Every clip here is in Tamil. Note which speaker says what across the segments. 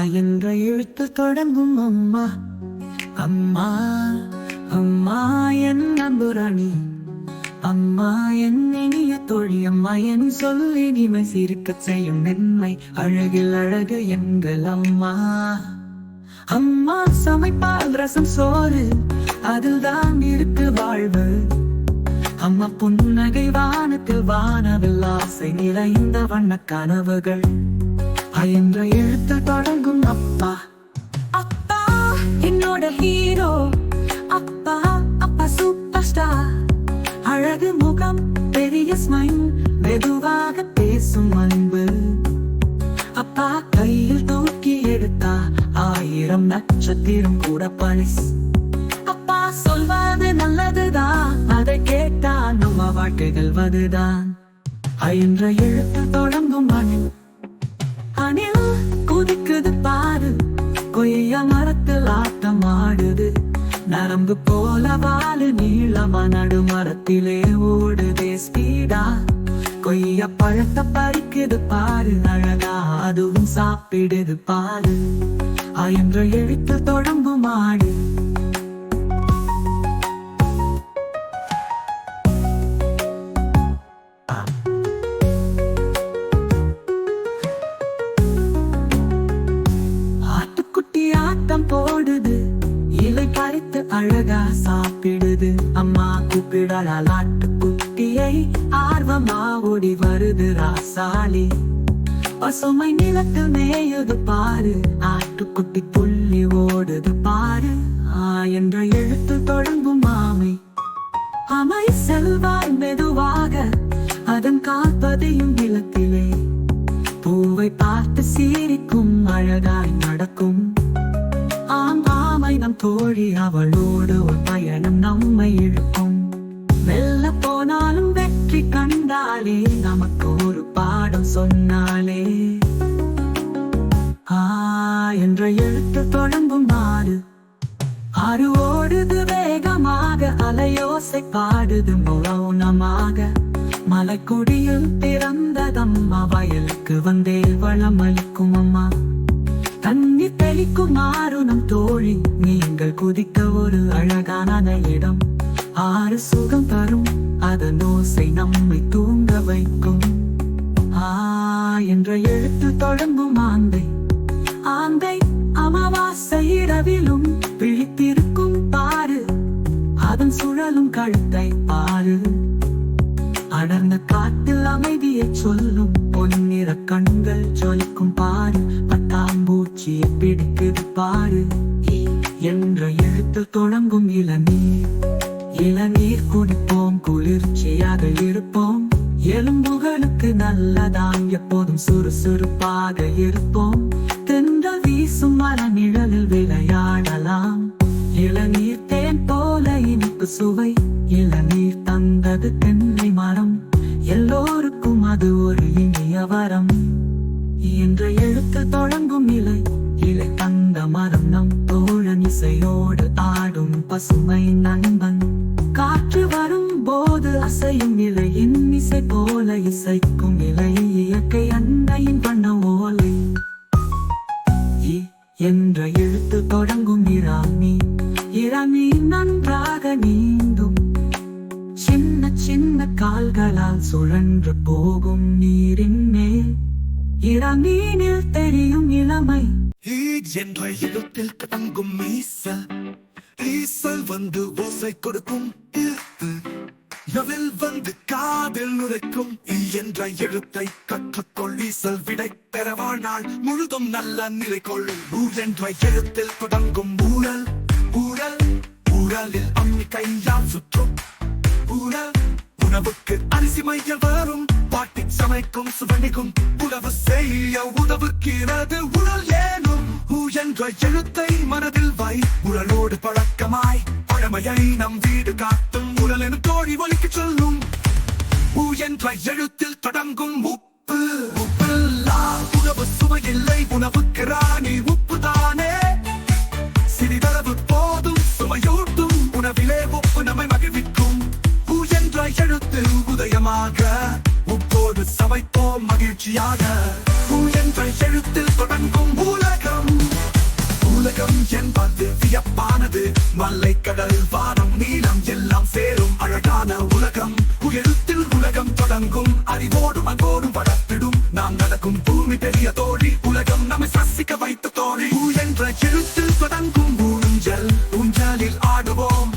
Speaker 1: என்ற எழுத்து தொடங்கும் அம்மா. அம்மா அம்மா என் அன்புராணி, அம்மா என் இனிய தோழி, அம்மா என் சொல்லி இனிமை சிரிக்க செய்யும் மென்மை, அழகில் அழகு எங்கள் அம்மா. அம்மா சமைப்பால் ரசம் சோறு, அதில் தான் இருக்கு வாழ்வு. அம்மா புன்னகை வானத்தில் வானவில் ஆசை நிறைந்த வண்ண கனவுகள். என்ற எழுத்து தொடங்கும் அப்பா. அப்பா என்னோட ஹீரோ, அப்பா அப்பா சூப்பர் ஸ்டார். அழகு முகம், பெரிய ஸ்மைல், மெதுவாக பேசும் அன்பு. அப்பா கையில் தூக்கி எடுத்தா 1000 நட்சத்திரம் கூட பரிசு. அப்பா சொல்வது நல்லதுதான், அதை கேட்டா நம்ம வாழ்க்கைகள் வருதான். என்ற எழுத்து தொடங்கும் அணில். அணில் குதிக்குது பாரு, கொய்யா மரத்தில் ஆட்டம் ஆடுது. நரம்பு போல வாழு நீளமா நடு மரத்திலே ஓடுதே ஸ்பீடா. கொய்யா பழத்தை பறிக்குது பாரு, அழகா அதுவும் சாப்பிடுது பாரு. என்ற எழுத்து தொடங்கும் ஆடு. போடுது, இலை பறித்து அழகா சாப்பிடுது. அம்மா கூப்பிடலால் ஆட்டுக்குட்டியை ஆர்வமா ஓடி வருது ராசாளி. பசுமை நிலத்தில் மேயுது பாரு, ஆட்டுக்குட்டி புள்ளி ஓடுது பாரு. என்ற எழுத்து தொடங்கும் ஆமை. அமை செல்வார் மெதுவாக, அதன் கால்பதையும் நிலத்திலே. பூவை பார்த்து சிரிக்கும், அழகாய் நடக்கும். ஆமை நம் தோழி, அவளோடு ஒரு பயணம் நம்மை இழுக்கும். மெல்ல போனாலும் வெற்றி கண்டாலே, நமக்கு ஒரு பாடம் சொன்னாலே. என்ற எழுத்து தொடங்கும் ஆறு. ஆறு ஓடுது வேகமாக, அலையோசை பாடுது மௌனமாக. மலைக்குடியில் பிறந்ததம்மா, வயலுக்கு வந்தே வளமளிக்கும் அம்மா. தண்ணீர் தெளிக்கும் ஆறு நம் தோழி, நீங்கள் குதிக்க ஒரு அழகான இடம். ஆறு சுகம் தரும், அதன் ஓசை நம்மை தூங்க வைக்கும். என்ற எழுத்து தொடங்கும் ஆந்தை. ஆந்தை அமாவாசை இரவிலும் விழித்திருக்கும் பாரு, அதன் சுழலும் கழுத்தை பாரு. அடர்ந்த காட்டில் அமைதியை சொல்லும், பொன்னிற கண்கள் ஜொலிக்கும் பாரு. பட்டாம்பூச்சியை பிடிக்குது பாரு. என்ற எழுத்து தொடங்கும் இளநீர். இளநீர் குடிப்போம், குளிர்ச்சியாக இருப்போம். எலும்புகளுக்கு நல்லதாம், எப்போதும் சுறுசுறுப்பாக இருப்போம். தென்றல் வீசும் மர நிழலில் விளையாடலாம். இளநீர் தேன் போல இனிப்பு சுவை, இளநீர் தந்தது தென்னை மரம். எல்லோருக்கும் அது ஒரு இனிய வரம். என்ற எழுத்து தொடங்கும் இலை. இலை தந்த மரம் நம் தோழன், இசையோடு ஆடும் பசுமை நண்பன். காற்று வரும் போது அசையும் இலையின் இசை போல இசைக்கும் இலை. இயற்கை அன்னையின் வண்ண ஓலை. என்ற எழுத்து தொடங்கும் இராணி. இராணி நன்றாக நீந்தும், சின்ன சின்ன கால்களால் சுழன்று போகும் நீரின் மேல். இராணியில் தெரியும் இளமை.
Speaker 2: என்ற எழுத்தில் தொடங்கும் ஈசல். ஈசல் வந்து ஓசை கொடுக்கும், நவில் வந்து காதில் நுழைக்கும். என்ற எழுத்தை கற்றுக்கொள், ஈசல் விடை பெற வாழ்நாள் முழுதும் நல்ல நிலை கொள்ளும். என்ற எழுத்தில் தொடங்கும் ஊழல். ஊழல் ஊழலில் அம்மி கையால் சுற்றும். ஊழல் உணவுக்கு அரிசி மைய வரும், பாட்டி சமைக்கும் சுவனிக்கும். உணவு செய்ய உதவுகிறது உடல் ஏனும். என்ற எழுத்தை மனதில் வை, உடலோடு பழக்கமாய் பழமையை நம் வீடு காட்டும். உடல் என தோழி ஒலிக்கு சொல்லும். என்ற எழுத்தில் தொடங்கும் உப்பு. உப்பில்லா உணவு சுவையில்லை, உணவுக்கு ராணி உப்பு தானே. சிறிதளவு போதும் சுவையூட்டும், உணவிலே உப்பு நம்மை மகிழ்விக்கும். என்ற எழுத்தில் உதயமாக, உப்போடு சமைப்போம் மகிழ்ச்சியாக. என்ற எழுத்தில் தொடங்கும் உலகம். மலை கடல் வானம் நீளம் எல்லாம் சேரும் அழகான உலகம் உயரத்தில் உலகம் தொடங்கும் அறிவோடும் அங்கோடும் படத்திடும் நாம் நடக்கும் பூமி பெரிய தோழி உலகம் நம்மை சசிக்க வைத்த தோழி என்ற எழுத்தில் தொடங்கும் ஊஞ்சல் ஊஞ்சலில் ஆடுவோம்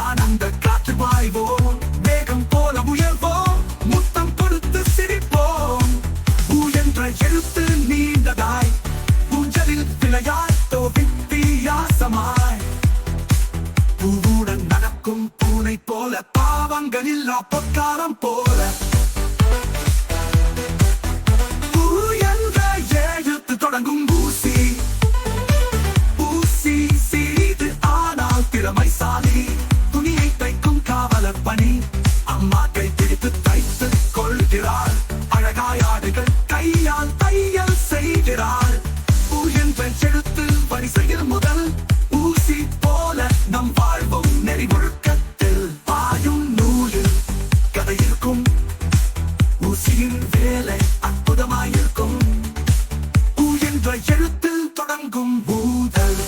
Speaker 2: ஆனந்த காற்று வாய்வோம் வேகம் போல உயர்வோம் முத்தம் கொடுத்து சிரிப்போம் என்ற எழுத்து நீண்டதாய் ஊஞ்சலில் விளையாட்டோ வித்தியாசமாய் பூவுடன் நடக்கும் பூனை போல பாவங்கள் இல்லா பொற்காலம் போல பூ என்ற எழுத்து தொடங்கும் ஊசி ஊசி சிறிது ஆனால் திறமைசாலி துணியை தைக்கும் காவலர் பணி அம்மா கை பிடித்து தைத்து கொள்கிறாள் அழகாய் ஆடுகள் கையால் தையல் செய்கிறாள் பூ என்ற எழுத்து வரிசையில் முதல் ஊசி போல நம் வாழ்வும் நெறிமுழுக்கத்தில் பாயும் நூலில் கதை இருக்கும் ஊசியின் வேலை அற்புதமாயிருக்கும் பூ என்ற எழுத்தில் தொடங்கும் ஊதல்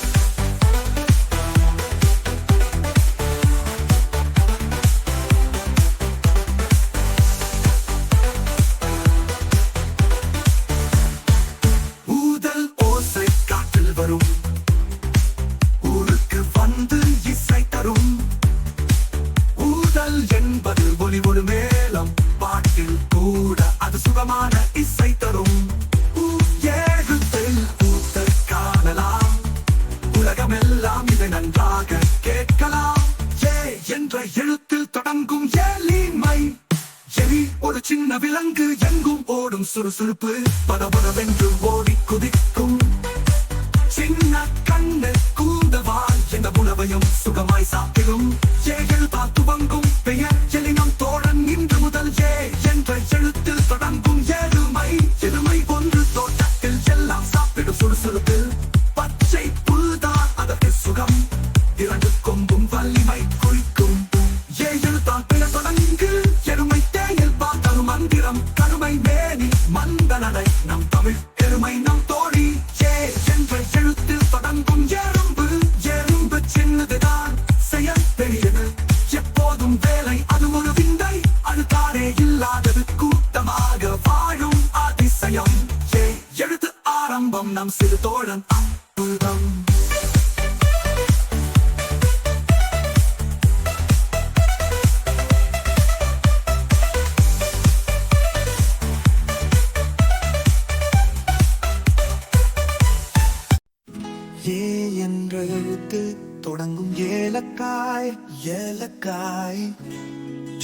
Speaker 2: ஊதல் ஓசை காற்றில் வரும் ஊருக்கு வந்து இசை தரும் ஊதல் என்பது ஒளி ஒரு மேளம் பாட்டில் கூட அது சுகமான இசை தரும் எழுத்தில் ஊத்தல் காணலாம் உலகமெல்லாம் இதை நன்றாக கேட்கலாம் ஏ என்ற எழுத்தில் தொடங்கும் எளிமை எலி ஒரு சின்ன விலங்கு எங்கும் ஓடும் சுறுசுறுப்பு படபடவென்று ஓடி குதிக்கும் சின்ன கண்ணு கூந்தவால் எந்த உணவையும் சுகமாய் சாப்பிடும் ஏகள் பார்த்து வங்கும் பெயர் எலினம் தோழன் இன்று முதல் ஏ என்ற எழுத்தில் தொடங்கும் எருமை எருமை ஒன்று தோட்டத்தில் எல்லாம் சாப்பிடும் சுறுசுறுப்பில் பச்சை புல்தான் அதற்கு சுகம் இரண்டு கொம்பும் வலிமை குறிக்கும் ஏ எழுத்தால் பெயர் தொடங்கு எருமை தேயில் பார்த்தரும் மந்திரம் கருமை மேனி மந்தனடை நம் தமிழ் எருமை நம் தோழி ஏ என்ற எழுத்தில் தொடங்கும் எறும்பு எறும்பு சின்னதுதான் செயல் பெரியது எப்போதும் வேலை அது ஒரு விந்தை அழுக்காரே இல்லாதது கூட்டமாக வாழும் அதிசயம் ஏ எழுத்து ஆரம்பம் நம் சிறு தோழன் அற்புதம் ஏ என்ற எழுத்து தொடங்கும் ஏலக்காய் ஏலக்காய்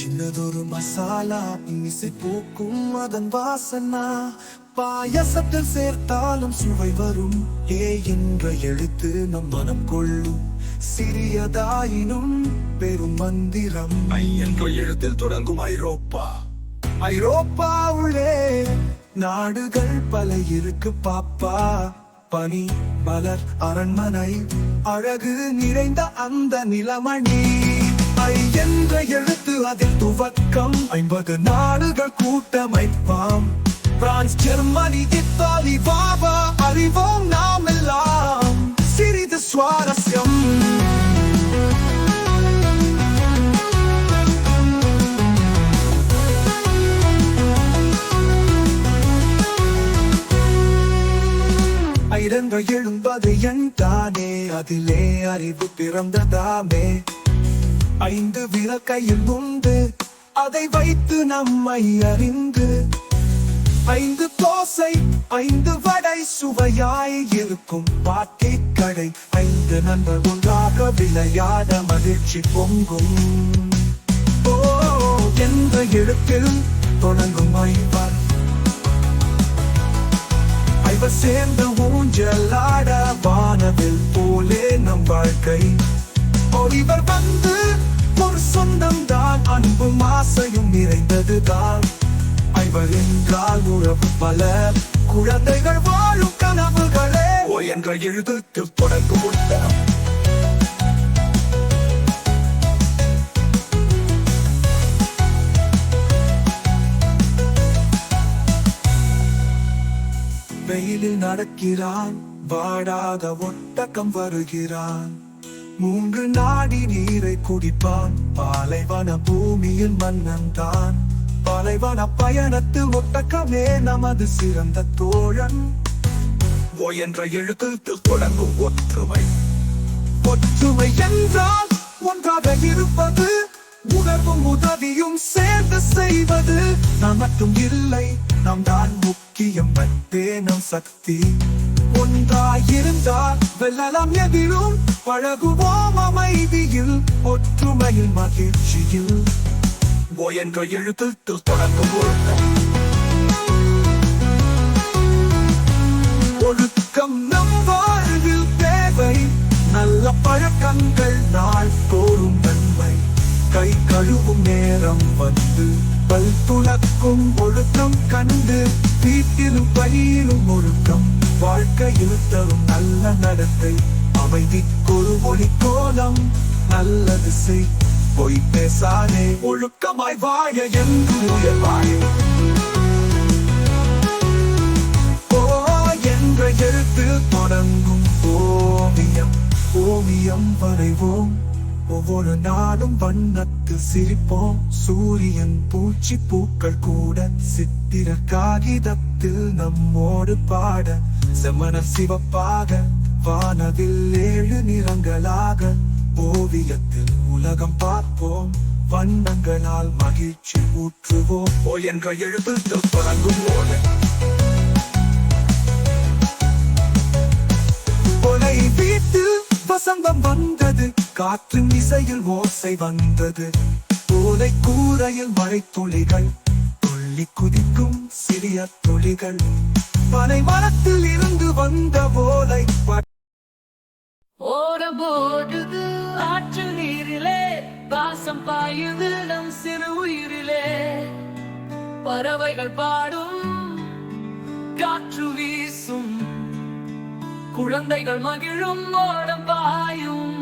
Speaker 2: சின்னதொரு மசாலா இனிசை பூக்கும் அதன் வாசனா பாயசத்தில் சேர்த்தாலும் சுவை வரும் ஏ என்ற எழுத்து நம் மனம் கொள்ளும் சிறியதாயினும் பெரும் மந்திரம் ஐ என்ற எழுத்தில் தொடங்கும் ஐரோப்பா ஐரோப்பா உள்ளே நாடுகள் பல இருக்கு பாப்பா பனி மலர் அரண்மனை அழகு நிறைந்த அந்த நிலமணி ஐ என்ற எழுத்து அதில் துவக்கம் 50 நாடுகள் கூட்டமைப்பாம் பிரான்ஸ் ஜெர்மனி இத்தாலி வாவா அறிவோம் நாம் எல்லாம் சிறிது சுவாரஸ்யம் ஐரங்க எழும்பது எண் தானே அதிலே அறிவு பிறந்ததாமே 5 விரல் கையில் உண்டு அதை வைத்து நம்மை அறிந்து 5 தோசை 5 வடை சுவையாய் இருக்கும் பாட்டி கடை 5 நண்பர் ஒன்றாக விளையாட மகிழ்ச்சி பொங்கும் ஓ என்ற எழுத்தில் தொடங்கும் ஐவர் ஐவர் சேர்ந்த ஊஞ்சலாட வானவில் போலே நம் வாழ்க்கை ஒளிவர் வந்து ஒரு சொந்தம் தான் அன்பும் ஆசையும் நிறைந்ததுதான் ஐவர் என்றால் உறவு பல குழந்தைகள் வாழும் கனவுகளே ஓ என்ற எழுத்துக்கு தொடங்கும் உத்தரம் வெயிலில் நடக்கிறான் வாடாத ஒட்டகம் வருகிறான் மூன்று நாடி நீரை குடிப்பான் பாலைவன பூமியில் மன்னன் தான் பாலைவன பயணத்தில் ஒட்டக்கமே நமது சிறந்த தோழன் ஓ என்ற எழுத்தில் தொடங்கும் ஒற்றுமை ஒற்றுமை என்றால் ஒன்றாக இருப்பது உணர்வும் உதவியும் சேர்ந்து செய்வது நாம் மட்டும் இல்லை நாம் தான் முக்கியம் மட்டுமே நம் சக்தி ஒன்றாயிருந்தால் வெல்லலாம் எதிரும் பழகுவோம் அமைதியில் ஒற்றுமையில் மகிழ்ச்சியில் ஓ என்ற எழுத்தில் தொடங்கும் ஒழுக்கம் நம் வாழ்வில் தேவை நல்ல பழக்கங்கள் நாள் தோறும் நன்மை கை கழுவும் நேரம் வந்து பல் துலக்கும் ஒழுக்கம் கண்டு வீட்டிலும் பணியிலும் ஒழுக்கம் வாழ்க்கையில் தரும் நல்ல நடத்தை அமைதிக்கொரு ஒளி கோலம் நல்லது செய் பொய் பேசாதே ஒழுக்கமாய் வாழ என்று உயர்வாய் ஓ என்ற எழுத்தில் தொடங்கும் ஓவியம் ஓவியம் வரைவோம் ஒவ்வொரு நாளும் வண்ணத்தில் சிரிப்போம் சூரியன் பூச்சி பூக்கள் கூட சித்திர காகிதத்தில் நம்மோடு பாட செம்மணர் சிவப்பாக வானவில் 7 நிறங்களாக ஓவியத்தில் உலகம் பார்ப்போம் வண்ணங்களால் மகிழ்ச்சி ஊற்றுவோம் ஓ என்ற எழுத்தில் தொடங்கும் ஓலை வீட்டில் வசந்தம் வந்தது காற்றின் இசையில் ஓசை வந்தது ஓலை கூரையில் மழை துளிகள் துள்ளி குதிக்கும் சிறிய துளிகள் பனை மரத்தில் இருந்து வந்த ஓலை
Speaker 3: ஓடபோடுது ஆற்று நீரிலே பாசம் பாயுது நம் சிறு உயிரிலே பறவைகள் பாடும் காற்று வீசும் குழந்தைகள் மகிழும் ஓடம் பாயும்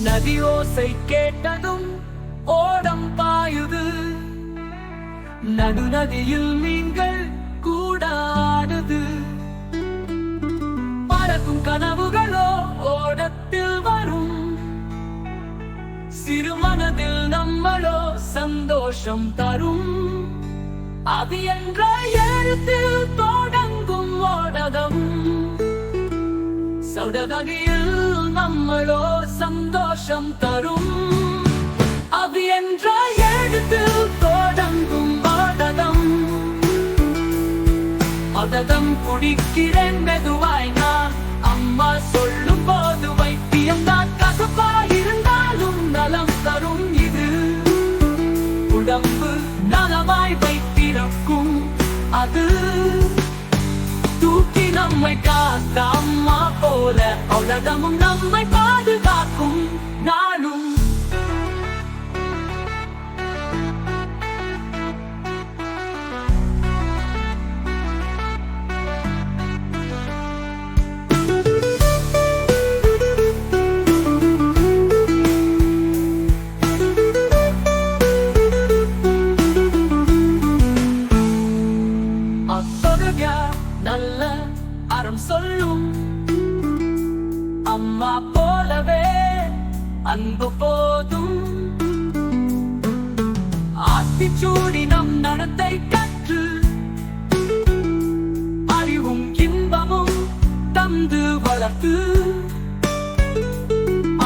Speaker 3: நதி ஓசை கேட்டதும் ஓடம் பாயுது நடு நதியில் மீன்கள் கூடாடுது பறக்கும் கனவுகளோ ஓடத்தில் வரும் சிறு மனதில் நம்மளோ சந்தோஷம் தரும் அது என்ற எழுத்தில் தொடங்கும் ஓடகம் சௌடகையில் நம்மளோ சந்தோஷம் தரும் அது என்ற எழுத்தில் தொடங்கும் ஓடகம் அதகம் குடிக்கிறேன் மெதுவாய் நான் அம்மா சொல்லும் போது வைத்தியம் தான் கசப்பாயிருந்தாலும் நலம் தரும் இது உடம்பு நலமாய் வைத்திருக்கும் அது தூக்கி நம்மை காத்த அம்மா போல உலகமும் நம்மை பாதுகாக்கும் நானும் நல்ல அறம் சொல்லும் அம்மா போலவே அன்பு போதும் ஆத்திச்சூடி நம் நடத்தை கற்று அறிவும் இன்பமும் தந்து வளர்த்து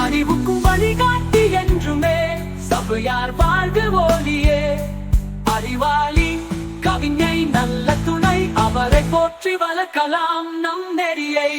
Speaker 3: அறிவுக்கும் வழிகாட்டி என்றுமே சபையார் வாழ்வு ஒளியே அறிவாளி கவிஞை நல்ல துணை அவரை போற்றி வளர்க்கலாம் நம் நெறியை